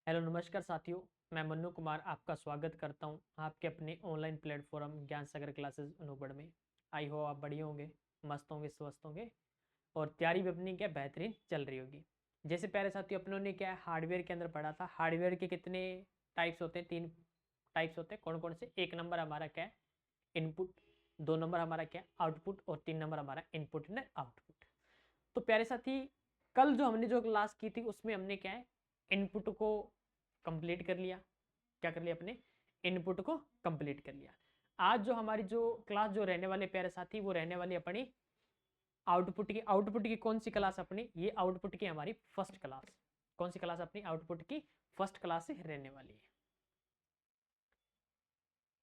Hello नमस्कार साथियों। मैं मन्नू कुमार आपका स्वागत करता हूं आपके अपने ऑनलाइन प्लेटफॉर्म ज्ञान सागर क्लासेस अनूपगढ़ में। आई हो आप बढ़िया होंगे, मस्त होंगे, स्वस्थ होंगे और तैयारी भी अपनी क्या बेहतरीन चल रही होगी। जैसे प्यारे साथियों अपनों ने क्या हार्डवेयर के अंदर पढ़ा था, हार्डवेयर के कितने टाइप्स होते हैं? 3 टाइप्स होते हैं। कौन कौन से? 1 नंबर हमारा क्या है? इनपुट। 2 नंबर हमारा क्या है? आउटपुट। और 3 नंबर हमारा इनपुट एंड आउटपुट। तो प्यारे साथी, कल जो हमने जो क्लास की थी उसमें हमने क्या है, इनपुट को कंप्लीट कर लिया। क्या कर लिया? अपने इनपुट को कंप्लीट कर लिया। आज जो हमारी जो क्लास जो रहने वाले प्यारे साथी, वो रहने वाली अपनी आउटपुट की। आउटपुट की कौन सी क्लास अपनी? ये आउटपुट की हमारी फर्स्ट क्लास। कौन सी क्लास अपनी? आउटपुट की फर्स्ट क्लास से रहने वाली है।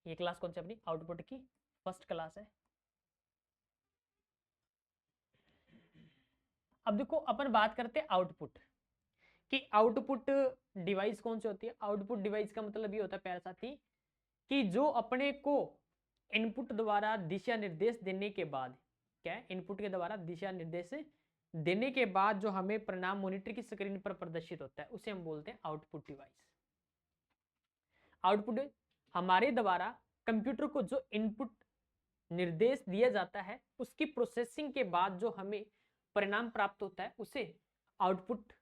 ये क्लास कौन सी अपनी? आउटपुट की फर्स्ट क्लास है। अब देखो अपन बात करते हैं आउटपुट कि आउटपुट डिवाइस कौन सी होती है। आउटपुट डिवाइस का मतलब ये होता है प्यारे साथी कि जो अपने को इनपुट द्वारा दिशा निर्देश देने के बाद, क्या है, इनपुट के द्वारा दिशा निर्देश देने के बाद जो हमें परिणाम मॉनिटर की स्क्रीन पर प्रदर्शित होता है उसे हम बोलते हैं आउटपुट डिवाइस। आउटपुट हमारे द्वारा कंप्यूटर को जो इनपुट निर्देश दिया जाता है उसकी प्रोसेसिंग के बाद जो हमें परिणाम प्राप्त होता है उसे आउटपुट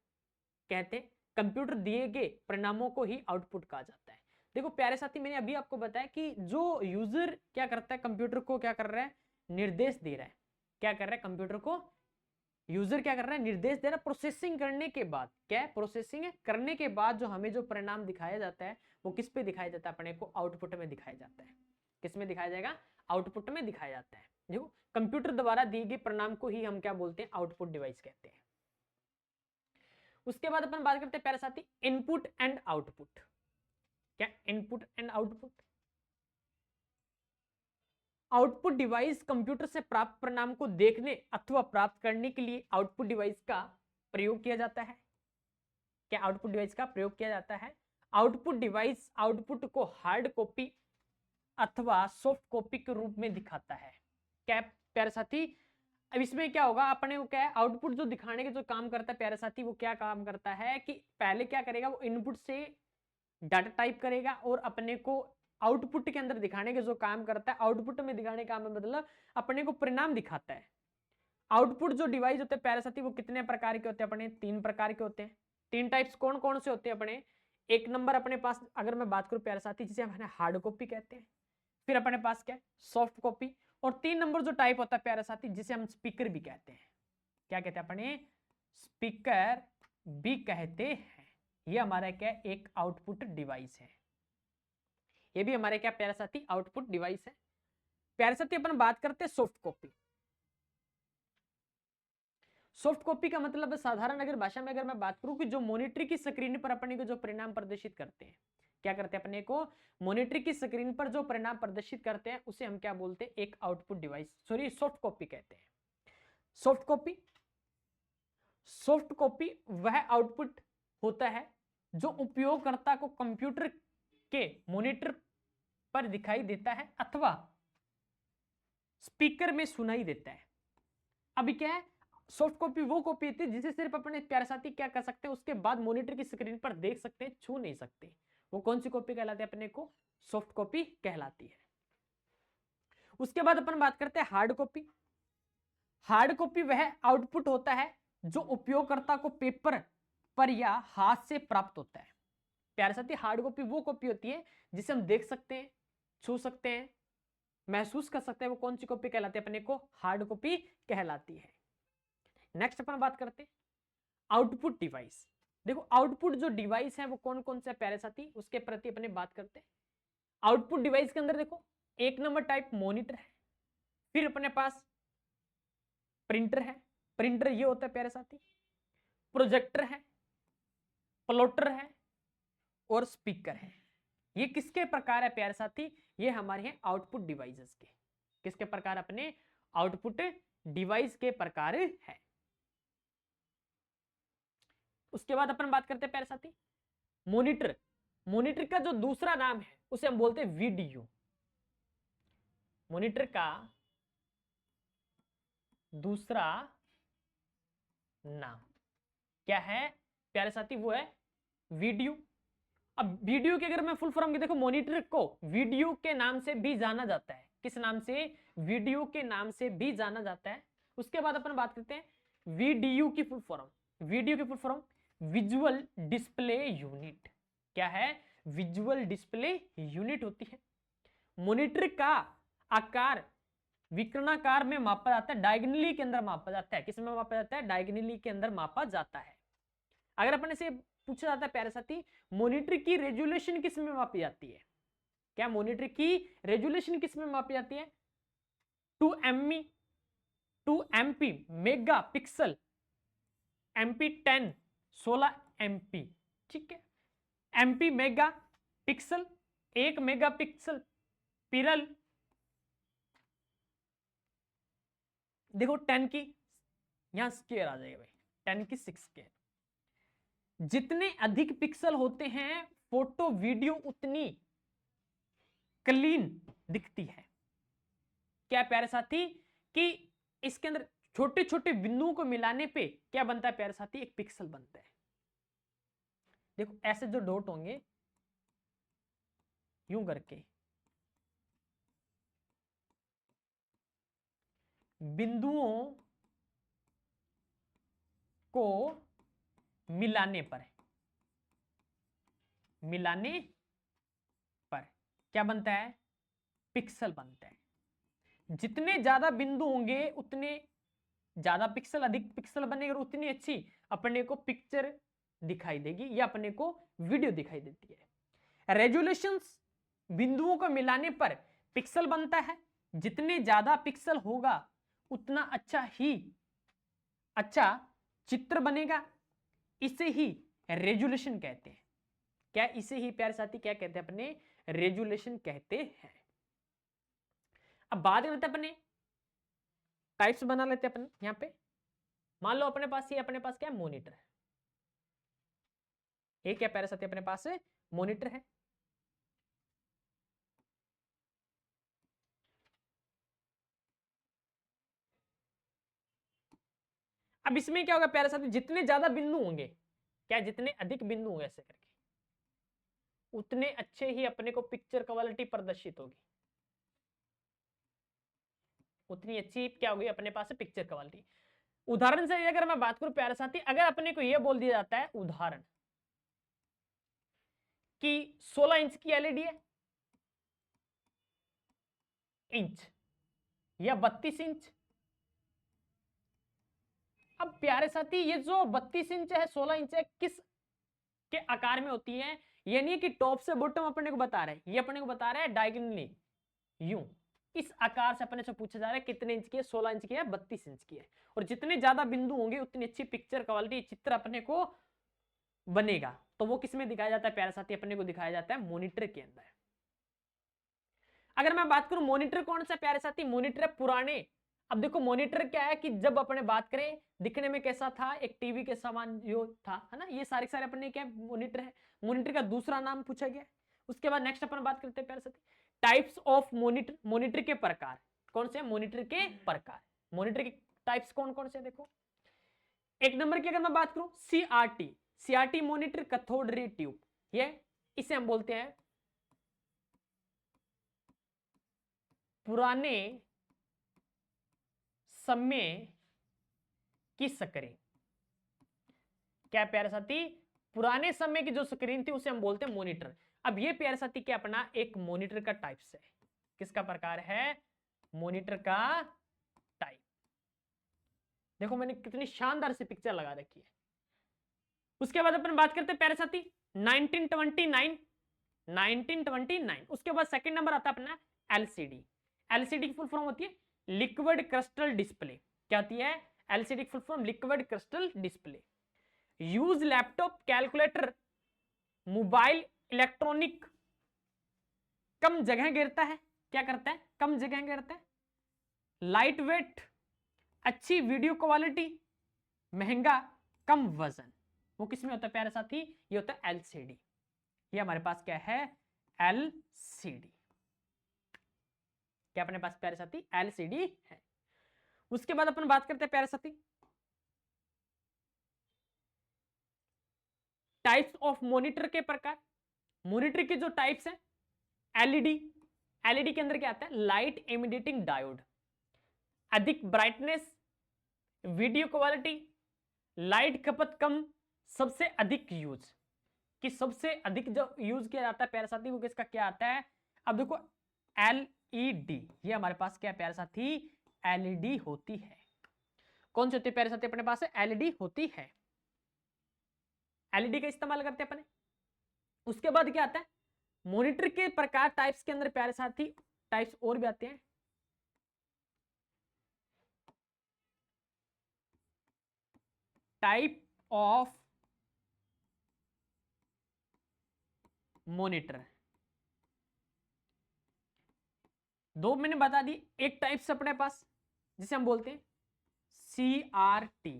कहते हैं। कंप्यूटर दिए गए परिणामों को ही आउटपुट कहा जाता है। देखो प्यारे साथी, मैंने अभी आपको बताया कि जो यूजर क्या करता है, कंप्यूटर को क्या कर रहा है? निर्देश दे रहा है। क्या कर रहा है? कंप्यूटर को यूजर क्या कर रहा है? निर्देश दे रहा है। प्रोसेसिंग करने के बाद, क्या है? प्रोसेसिंग करने के बाद जो हमें जो परिणाम दिखाया जाता है वो किस पे दिखाया जाता है? अपने को आउटपुट में दिखाया जाता है। किस में दिखाया जाएगा? आउटपुट में दिखाया जाता है। देखो, कंप्यूटर द्वारा दिए गए परिणाम को ही हम क्या बोलते हैं? आउटपुट डिवाइस कहते हैं। उसके बाद अपन बात करते हैं प्यारे साथी इनपुट एंड आउटपुट। क्या? Input and output. Output device computer से प्राप्त परिणाम को देखने अथवा प्राप्त करने के लिए आउटपुट डिवाइस का प्रयोग किया जाता है। क्या? आउटपुट डिवाइस का प्रयोग किया जाता है। आउटपुट डिवाइस आउटपुट को हार्ड कॉपी अथवा सॉफ्ट कॉपी के रूप में दिखाता है। क्या प्यारे साथी? अब इसमें क्या होगा, अपने को क्या है, आउटपुट जो दिखाने के जो काम करता है प्यारे साथी, वो क्या काम करता है कि पहले क्या करेगा, वो इनपुट से डाटा टाइप करेगा और अपने को आउटपुट के अंदर दिखाने के जो काम करता है, आउटपुट में दिखाने का मतलब अपने को परिणाम दिखाता है। आउटपुट जो डिवाइस होते हैं प्यारे साथी, वो कितने प्रकार के होते हैं? अपने 3 प्रकार के होते हैं। 3 टाइप्स कौन कौन से होते हैं अपने? 1 नंबर अपने पास अगर मैं बात करूं प्यारे साथी, जिसे हम हार्ड कॉपी कहते हैं। फिर अपने पास क्या है? Soft copy. और 3 नंबर जो टाइप होता है प्यारे साथी, जिसे हम स्पीकर भी कहते हैं। क्या कहते हैं अपने? स्पीकर भी कहते हैं। ये हमारा क्या है? एक आउटपुट डिवाइस है। ये भी हमारे क्या प्यारे साथी? आउटपुट डिवाइस है। प्यारे साथी अपन बात करते हैं सॉफ्ट कॉपी। सॉफ्ट कॉपी का मतलब साधारण अगर भाषा में अगर मैं बात करूं कि जो मॉनिटर की स्क्रीन पर अपने को जो परिणाम प्रदर्शित करते हैं, क्या करते हैं अपने को? मॉनिटर की स्क्रीन पर जो परिणाम प्रदर्शित करते हैं उसे हम क्या बोलते हैं? एक output device, sorry soft copy कहते हैं। सॉफ्ट कॉपी, सॉफ्ट कॉपी वह आउटपुट होता है जो उपयोगकर्ता को कंप्यूटर के मॉनिटर पर दिखाई देता है अथवा स्पीकर में सुनाई देता है। अभी क्या है, सॉफ्ट कॉपी वो कॉपी होती है जिसे सिर्फ अपने प्यारे साथी क्या कर सकते हैं, उसके बाद मॉनिटर की स्क्रीन पर देख सकते हैं, छू नहीं सकते। वो कौन सी कॉपी कहलाती है? अपने को सॉफ्ट कॉपी कहलाती है। उसके बाद अपन बात करते हैं हार्ड कॉपी। हार्ड कॉपी वह आउटपुट होता है जो उपयोगकर्ता को पेपर पर या हाथ से प्राप्त होता है। प्यारे साथी, हार्ड कॉपी वो कॉपी होती है जिसे हम देख सकते हैं, छू सकते हैं, महसूस कर सकते हैं। वो कौन सी कॉपी कहलाती है? अपने को हार्ड कॉपी कहलाती है। नेक्स्ट अपन बात करते हैं आउटपुट डिवाइस। देखो, आउटपुट जो डिवाइस है वो कौन कौन से प्यारे साथी, उसके प्रति अपने बात करते हैं। आउटपुट डिवाइस के अंदर देखो, 1 नंबर टाइप मॉनिटर है। फिर अपने पास प्रिंटर है। प्रिंटर ये होता है प्यारे साथी। प्रोजेक्टर है, प्लॉटर है और स्पीकर है। ये किसके प्रकार है प्यारे साथी? ये हमारे हैं आउटपुट डिवाइसेस के। किसके प्रकार? अपने आउटपुट डिवाइस के प्रकार है। उसके बाद अपन बात करते हैं प्यारे साथी मॉनिटर। मॉनिटर का जो दूसरा नाम है उसे हम बोलते हैं वीडीयू। मॉनिटर का दूसरा नाम क्या है प्यारे साथी? वो है वीडियो। अब वीडियो की अगर मैं फुल फॉर्म की देखो, मॉनिटर को वीडियो के नाम से भी जाना जाता है। किस नाम से? वीडियो के नाम से भी जाना जाता है। उसके बाद अपन बात करते हैं वीडियो की फुल फॉर्म। वीडियो की full form visual display unit. क्या है? विजुअल डिस्प्ले यूनिट होती है। मॉनिटर का आकार विकर्णाकार में मापा जाता है, डायगोनली के अंदर मापा जाता है। किस में मापा जाता है? डायगोनली के अंदर मापा जाता है। अगर अपन से पूछा जाता है प्यारे साथी, मॉनिटर की रेजोल्यूशन किस में मापी जाती है? क्या मॉनिटर की रेजोल्यूशन किस में मापी जाती है? 2 MP mega pixel, MP10 16 MP। ठीक है, MP mega pixel, 1 mega pixel pearl. देखो 10 की यहां स्क्वायर आ जाएगा भाई, 10 की 6 स्क्वायर। जितने अधिक पिक्सल होते हैं फोटो वीडियो उतनी क्लीन दिखती है। क्या प्यारे साथी कि इसके अंदर छोटे छोटे बिंदुओं को मिलाने पे क्या बनता है प्यारे साथी? एक पिक्सल बनता है। देखो ऐसे जो डॉट होंगे यूं करके, बिंदुओं को मिलाने पर क्या बनता है? पिक्सल बनता है। जितने ज्यादा बिंदु होंगे उतने ज्यादा पिक्सल, अधिक पिक्सल बनेगा और उतनी अच्छी अपने को पिक्चर दिखाई देगी या अपने को वीडियो दिखाई देती है। रेजोल्यूशंस बिंदुओं को मिलाने पर पिक्सल बनता है। जितने ज्यादा पिक्सल होगा उतना अच्छा चित्र बनेगा। इसे ही रेजोल्यूशन कहते हैं। क्या? इसे ही प्यारे साथी क्या कहते हैं? अपने रेजोल्यूशन कहते हैं। अब बात करते हैं अपने टाइप्स बना लेते हैं अपन यहां पे। मान लो अपने पास क्या है? मॉनिटर है। ये क्या प्यारे साथी? अपने पास मॉनिटर है। अब इसमें क्या होगा प्यारे साथी? जितने ज्यादा बिंदु होंगे, क्या जितने अधिक बिंदु होंगे ऐसे करके, उतने अच्छे ही अपने को पिक्चर क्वालिटी प्रदर्शित होगी। उतनी अच्छी क्या होगी अपने पास पिक्चर क्वालिटी। उदाहरण से अगर मैं बात करूं प्यारे साथी, अगर अपने को यह बोल दिया जाता है उदाहरण कि 16 इंच की एलईडी है, इंच या 32 इंच। अब प्यारे साथी ये जो 32 इंच है, 16 इंच है, किस के आकार में होती है? ये नहीं कि टॉप से बॉटम अपने को बता रहा है, ये अपने को बता रहा है डायगोनली यूं। इस आकार से अपने से पूछा जा रहा है कितने इंच की है? 16 इंच की है, 32 इंच की है। और जितने ज्यादा बिंदु होंगे उतनी अच्छी पिक्चर क्वालिटी, चित्र अपने को बनेगा। तो वो किसमें दिखाया जाता है प्यारे साथी? अपने को दिखाया जाता है मॉनिटर के अंदर। अगर मैं बात करूं मॉनिटर कौन सा प्यारे साथी? मॉनिटर है पुराने। अब देखो मॉनिटर क्या है कि जब अपने बात करें दिखने में कैसा था? एक टीवी के समान जो था, है ना? ये सारे अपने क्या मॉनिटर है। मॉनिटर का दूसरा नाम पूछा गया। उसके बाद नेक्स्ट अपन बात करते हैं प्यारे साथी टाइप्स ऑफ मॉनिटर। मॉनिटर के प्रकार कौन से? मॉनिटर के प्रकार। मॉनिटर के टाइप्स कौन कौन से? देखो एक नंबर की अगर मैं बात करूं CRT. CRT monitor, cathode ray tube, ये इसे हम बोलते हैं पुराने समय की स्क्रीन। क्या प्यारे साथी? पुराने समय की जो स्क्रीन थी उसे हम बोलते हैं मॉनिटर। अब ये प्यारे साथी क्या अपना एक मॉनिटर का टाइप्स है। किसका प्रकार है? मॉनिटर का टाइप। देखो मैंने कितनी शानदार सी पिक्चर लगा रखी है। उसके बाद अपन बात करते हैं प्यारे साथी 1929। उसके बाद सेकंड नंबर आता है अपना एलसीडी। एलसीडी की फुल फॉर्म होती है लिक्विड क्रिस्टल डिस्प्ले। क्या होती है? एलसीडी की full form liquid crystal display. Use laptop, calculator, mobile electronic, कम जगह घेरता है। क्या करता है? कम जगह घेरता है। लाइट वेट, अच्छी वीडियो क्वालिटी, महंगा, कम वजन। वो किसमें होता है प्यारे साथी? ये होता है एलसीडी। ये हमारे पास क्या है? एलसीडी। क्या अपने पास प्यारे साथी? एलसीडी है। उसके बाद अपन बात करते हैं प्यारे साथी टाइप्स ऑफ मॉनिटर के प्रकार। मॉनिटर के जो टाइप्स हैं, एलईडी, एलईडी के अंदर क्या आता है, लाइट इमिडिएटिंग डायोड, अधिक ब्राइटनेस, वीडियो क्वालिटी, लाइट खपत कम, सबसे अधिक यूज, कि सबसे अधिक जो यूज किया जाता है प्यारे साथी वो किसका क्या आता है। अब देखो एलईडी, ये हमारे पास क्या प्यारे साथी, एलईडी होती है। कौन सी होती है प्यारे साथी अपने पास, एलईडी होती है, एलईडी का इस्तेमाल करते हैं अपने। उसके बाद क्या आता है, मॉनिटर के प्रकार टाइप्स के अंदर प्यारे साथी टाइप्स और भी आते हैं। टाइप ऑफ मॉनिटर, दो मैंने बता दी। एक टाइप्स अपने पास जिसे हम बोलते हैं CRT,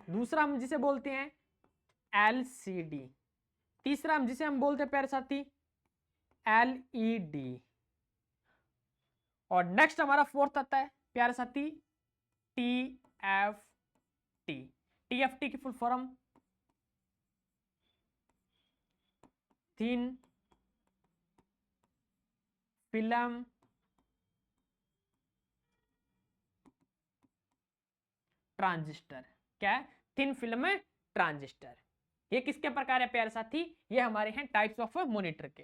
दूसरा हम जिसे बोलते हैं LCD, तीसरा हम जिसे हम बोलते हैं प्यारे साथी LED, और नेक्स्ट हमारा फोर्थ आता है प्यारे साथी TFT। TFT की full form thin film transistor. क्या है, थिन फिल्म ट्रांजिस्टर। ये किसके प्रकार है प्यारे साथी, ये हमारे हैं टाइप्स ऑफ मॉनिटर के।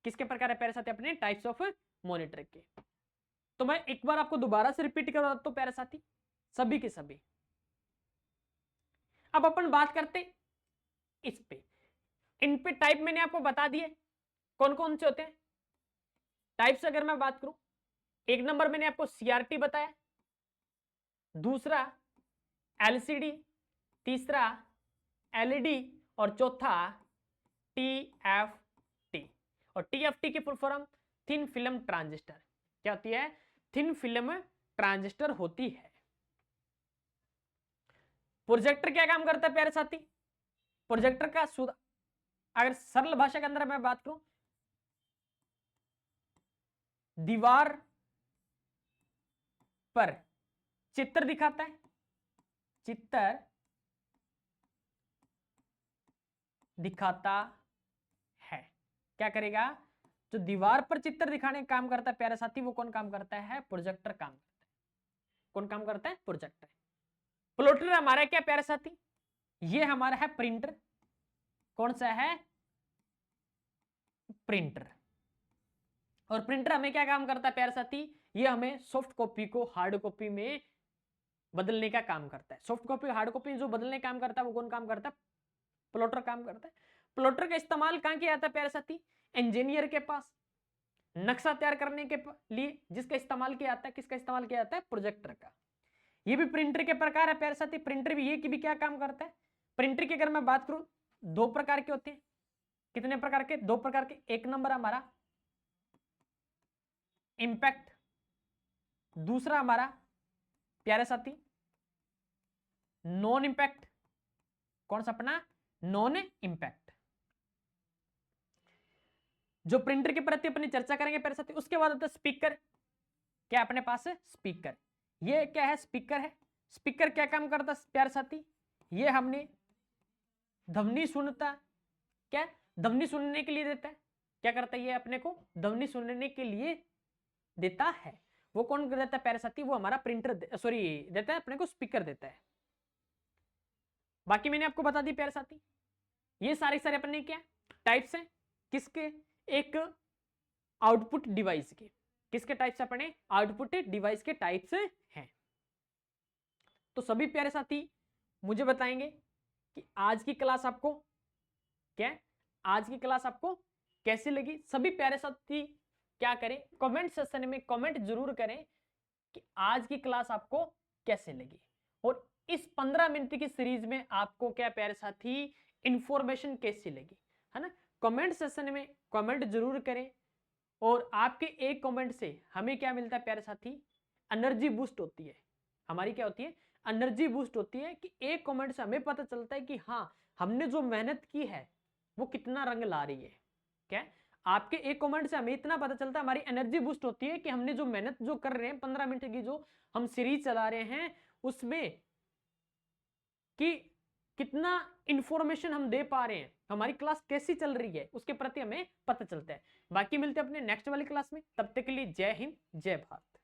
किसके प्रकार है प्यारे साथी, अपने टाइप्स ऑफ मॉनिटर के। तो मैं एक बार आपको दोबारा से रिपीट करवा देता हूं प्यारे साथी, सभी के सभी। अब अपन बात करते इस पे, इन पे टाइप मैंने आपको बता दिए कौन कौन से होते हैं टाइप्स। अगर मैं बात करूं, एक नंबर मैंने आपको CRT बताया, दूसरा LCD, तीसरा LED, और चौथा TFT। और TFT की full form thin film transistor. क्या होती है, थिन फिल्म ट्रांजिस्टर होती है। प्रोजेक्टर क्या काम करता है प्यारे साथी, प्रोजेक्टर का अगर सरल भाषा के अंदर मैं बात करूं, दीवार पर चित्र दिखाता है, चित्र दिखाता है। क्या करेगा, जो दीवार पर चित्र दिखाने का काम करता है प्यारे साथी, वो कौन काम करता है, प्रोजेक्टर काम करता है। कौन काम करता है, प्रोजेक्टर। प्लॉटर हमारा क्या प्यारे साथी, ये हमारा है प्रिंटर। कौन सा है, प्रिंटर। और प्रिंटर हमें क्या काम करता है प्यारे साथी, ये हमें सॉफ्ट कॉपी को हार्ड कॉपी में बदलने का काम करता है। सॉफ्ट कॉपी हार्ड कॉपी जो बदलने का काम करता है वो कौन काम करता है, प्लॉटर काम करता है। प्लॉटर का इस्तेमाल कहां किया जाता है प्यारे साथी, इंजीनियर के पास नक्शा तैयार करने के लिए जिसका इस्तेमाल किया जाता है, किसका इस्तेमाल किया जाता है, प्रोजेक्टर का। ये भी प्रिंटर के प्रकार है प्यारे साथी। प्रिंटर भी ये की भी क्या काम करता है, प्रिंटर की अगर मैं बात करूं, दो प्रकार के होते हैं। कितने प्रकार के, दो प्रकार के। एक नंबर हमारा इंपैक्ट, दूसरा हमारा प्यारे साथी नॉन इंपैक्ट। कौन सा अपना, नॉन इंपैक्ट। जो प्रिंटर के प्रति अपनी चर्चा करेंगे प्यारे साथी। उसके बाद आता है स्पीकर। क्या अपने पास है, स्पीकर। ये क्या है, स्पीकर है। स्पीकर क्या काम करता है प्यारे साथी, ये हमने ध्वनि सुनता, क्या ध्वनि सुनने के लिए देता है। क्या करता है, ये अपने को ध्वनि सुनने के लिए देता है। वो कौन देता है प्यारे साथी, वो हमारा प्रिंटर सॉरी देता है अपने को, स्पीकर देता है। बाकी मैंने आपको बता दी प्यारे साथी, ये सारे सारे अपने क्या टाइप्स हैं, किसके, एक आउटपुट डिवाइस के। किसके टाइप्स अपने, आउटपुट डिवाइस के टाइप्स हैं। तो सभी प्यारे साथी मुझे बताएंगे कि आज की क्लास आपको क्या है, आज की क्लास आपको कैसी लगी। सभी प्यारे साथी क्या करें, कमेंट सेक्शन में कमेंट जरूर करें कि आज की क्लास आपको कैसे लगी, और इस 15 मिनट की सीरीज में आपको क्या प्यारे साथी इंफॉर्मेशन कैसी लगी, है ना। कमेंट सेक्शन में कमेंट जरूर करें, और आपके एक कमेंट से हमें क्या मिलता है प्यारे साथी, एनर्जी बूस्ट होती है। हमारी क्या होती है, एनर्जी बूस्ट होती है, कि एक कमेंट से हमें पता चलता है कि हाँ हमने जो मेहनत की है वो कितना रंग ला रही है। क्या, आपके एक कमेंट से हमें इतना पता चलता है, हमारी एनर्जी बूस्ट होती है कि हमने जो मेहनत जो कर रहे हैं 15 मिनट की जो हम सीरीज चला रहे हैं उसमें कि कितना इंफॉर्मेशन हम दे पा रहे हैं, हमारी क्लास कैसी चल रही है, उसके प्रति हमें पता चलता है। बाकी मिलते हैं अपने नेक्स्ट वाली क्लास में, तब तक के लिए जय हिंद जय भारत।